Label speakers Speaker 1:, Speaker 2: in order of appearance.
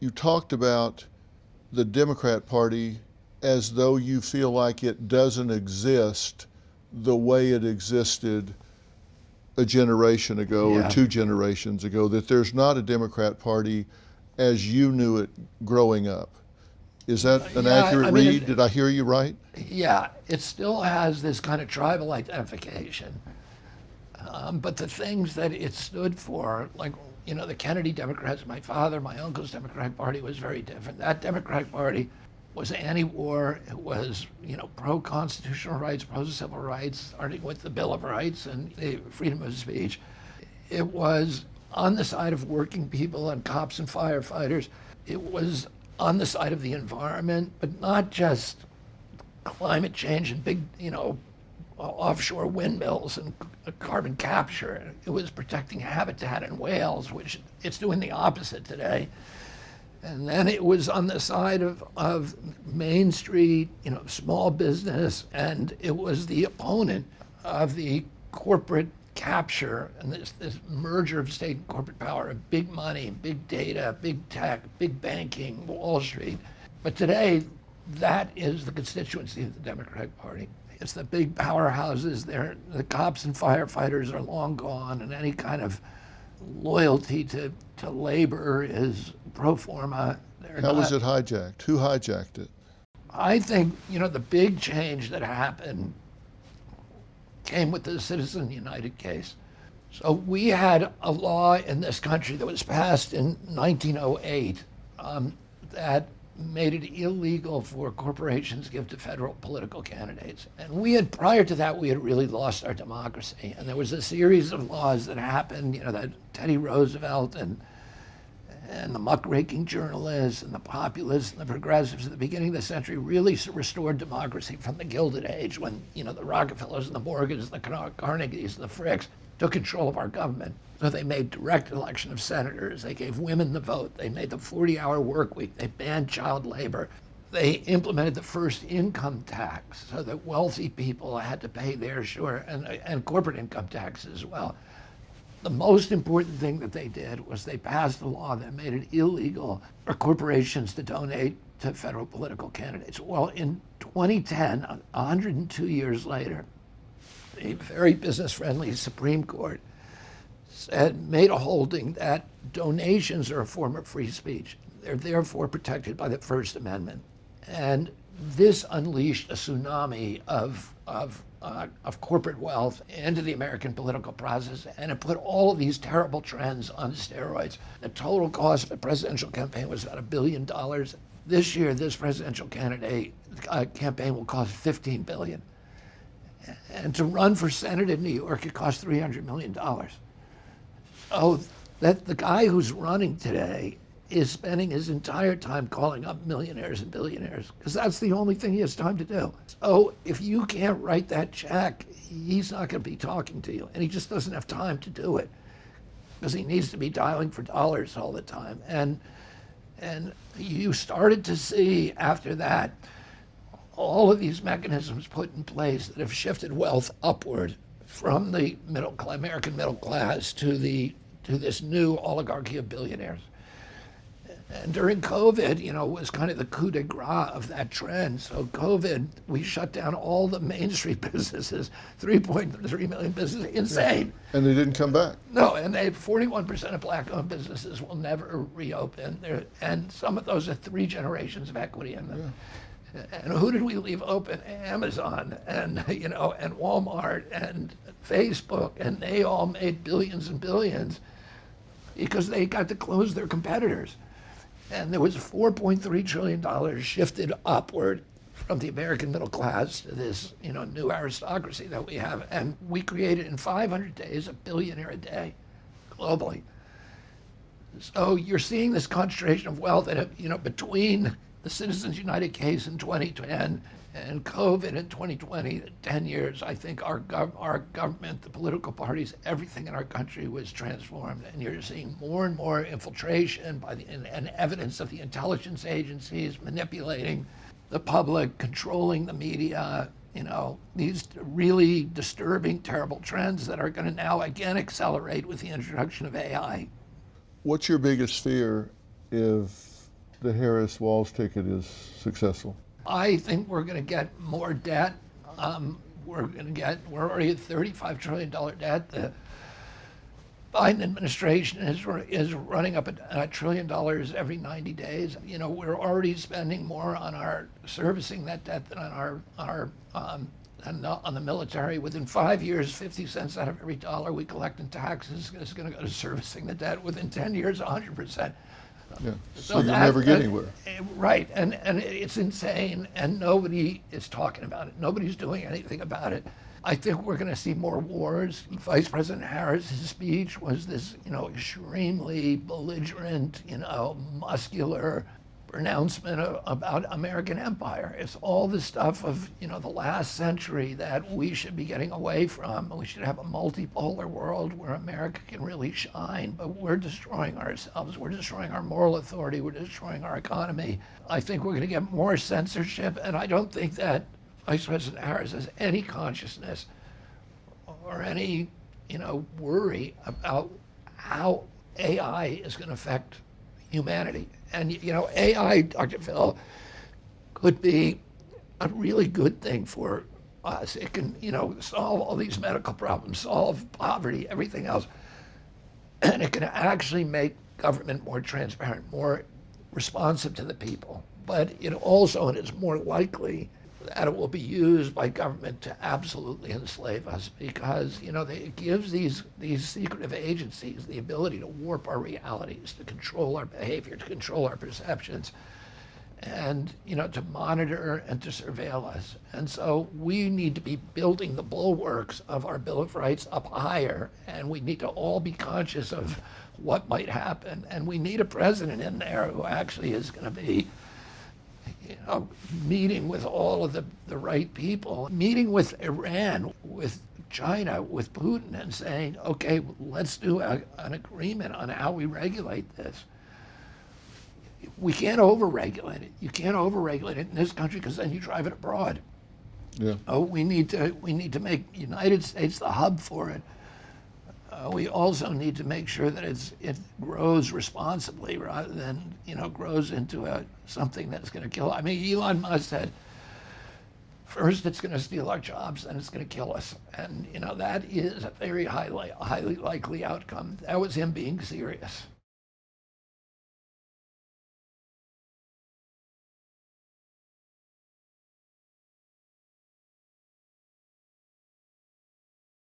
Speaker 1: You talked about the Democrat Party as though you feel like it doesn't exist the way it existed a generation ago or
Speaker 2: Yeah.
Speaker 1: 2 generations ago, that there's not a Democrat Party as you knew it growing up. Is that an
Speaker 2: Yeah,
Speaker 1: accurate
Speaker 2: I mean,
Speaker 1: read? Did I hear you right?
Speaker 2: yeah, it still has this kind of tribal identification. But the things that it stood for, like, the Kennedy Democrats, my father, my uncle's Democratic Party was very different. That Democratic Party was anti-war. It was, pro-constitutional rights, pro-civil rights, starting with the Bill of Rights and the freedom of speech. It was on the side of working people and cops and firefighters. It was on the side of the environment, but not just climate change and big, offshore windmills and carbon capture. It was protecting habitat in whales, which it's doing the opposite today. And then it was on the side of Main Street, small business, and it was the opponent of the corporate capture and this merger of state and corporate power, of big money, big data, big tech, big banking, Wall Street. But today, that is the constituency of the Democratic Party. It's the big powerhouses. The cops and firefighters are long gone, and any kind of loyalty to labor is pro forma.
Speaker 1: How was it hijacked? Who hijacked it?
Speaker 2: I think, the big change that happened came with the Citizens United case. So we had a law in this country that was passed in 1908 that made it illegal for corporations to give to federal political candidates. And prior to that, we had really lost our democracy. And there was a series of laws that happened, that Teddy Roosevelt and the muckraking journalists and the populists and the progressives at the beginning of the century really restored democracy from the Gilded Age, when, the Rockefellers and the Morgans, the Carnegies, and the Fricks took control of our government. So they made direct election of senators. They gave women the vote. They made the 40-hour work week. They banned child labor. They implemented the first income tax so that wealthy people had to pay their share, and corporate income tax as well. The most important thing that they did was they passed a law that made it illegal for corporations to donate to federal political candidates. Well, in 2010, 102 years later, a very business-friendly Supreme Court made a holding that donations are a form of free speech. They're therefore protected by the First Amendment. And this unleashed a tsunami of corporate wealth into the American political process, and it put all of these terrible trends on steroids. The total cost of a presidential campaign was about $1 billion. This year, this presidential campaign will cost $15 billion. And to run for Senate in New York, it costs $300 million. So that the guy who's running today is spending his entire time calling up millionaires and billionaires, because that's the only thing he has time to do. So if you can't write that check, he's not going to be talking to you, and he just doesn't have time to do it, because he needs to be dialing for dollars all the time. And you started to see after that all of these mechanisms put in place that have shifted wealth upward from the American middle class to this new oligarchy of billionaires. And during COVID, was kind of the coup de grace of that trend. So COVID, we shut down all the Main Street businesses, 3.3 million businesses, insane.
Speaker 1: And they didn't come back.
Speaker 2: No, and 41% of black-owned businesses will never reopen. And some of those are 3 generations of equity in them. Yeah. And who did we leave open? Amazon and and Walmart and Facebook, and they all made billions and billions because they got to close their competitors. And there was $4.3 trillion shifted upward from the American middle class to this, new aristocracy that we have. And we created in 500 days a billionaire a day globally. So you're seeing this concentration of wealth, and between the Citizens United case in 2010 and COVID in 2020, 10 years, I think our government, the political parties, everything in our country was transformed. And you're seeing more and more infiltration and evidence of the intelligence agencies manipulating the public, controlling the media, these really disturbing, terrible trends that are going to now again accelerate with the introduction of AI.
Speaker 1: What's your biggest fear if the Harris-Walz ticket is successful?
Speaker 2: I think we're going to get more debt. We're already at $35 trillion debt. The Biden administration is running up $1 trillion every 90 days. You know, we're already spending more on our servicing that debt than on the military. Within 5 years, 50 cents out of every dollar we collect in taxes is going to go to servicing the debt. Within 10 years, 100%.
Speaker 1: Yeah. So you'll never get anywhere.
Speaker 2: Right, and it's insane, and nobody is talking about it. Nobody's doing anything about it. I think we're going to see more wars. Vice President Harris's speech was this, extremely belligerent, muscular pronouncement about American empire. It's all the stuff of, the last century that we should be getting away from. We should have a multipolar world where America can really shine, but we're destroying ourselves. We're destroying our moral authority. We're destroying our economy. I think we're going to get more censorship, and I don't think that Vice President Harris has any consciousness or any, worry about how AI is going to affect humanity. And, AI, Dr. Phil, could be a really good thing for us. It can, solve all these medical problems, solve poverty, everything else. And it can actually make government more transparent, more responsive to the people. But it also, and it's more likely, that it will be used by government to absolutely enslave us because, it gives these secretive agencies the ability to warp our realities, to control our behavior, to control our perceptions, and, to monitor and to surveil us. And so we need to be building the bulwarks of our Bill of Rights up higher, and we need to all be conscious of what might happen. And we need a president in there who actually is going to be meeting with all of the right people, meeting with Iran, with China, with Putin, and saying, okay, let's do an agreement on how we regulate this. We can't overregulate it. You can't overregulate it in this country because then you drive it abroad.
Speaker 1: Yeah.
Speaker 2: We need to make United States the hub for it. We also need to make sure that it grows responsibly rather than grows into something that's going to kill. I mean, Elon Musk said, first it's going to steal our jobs, then it's going to kill us, and that is a very highly likely outcome. That was him being serious.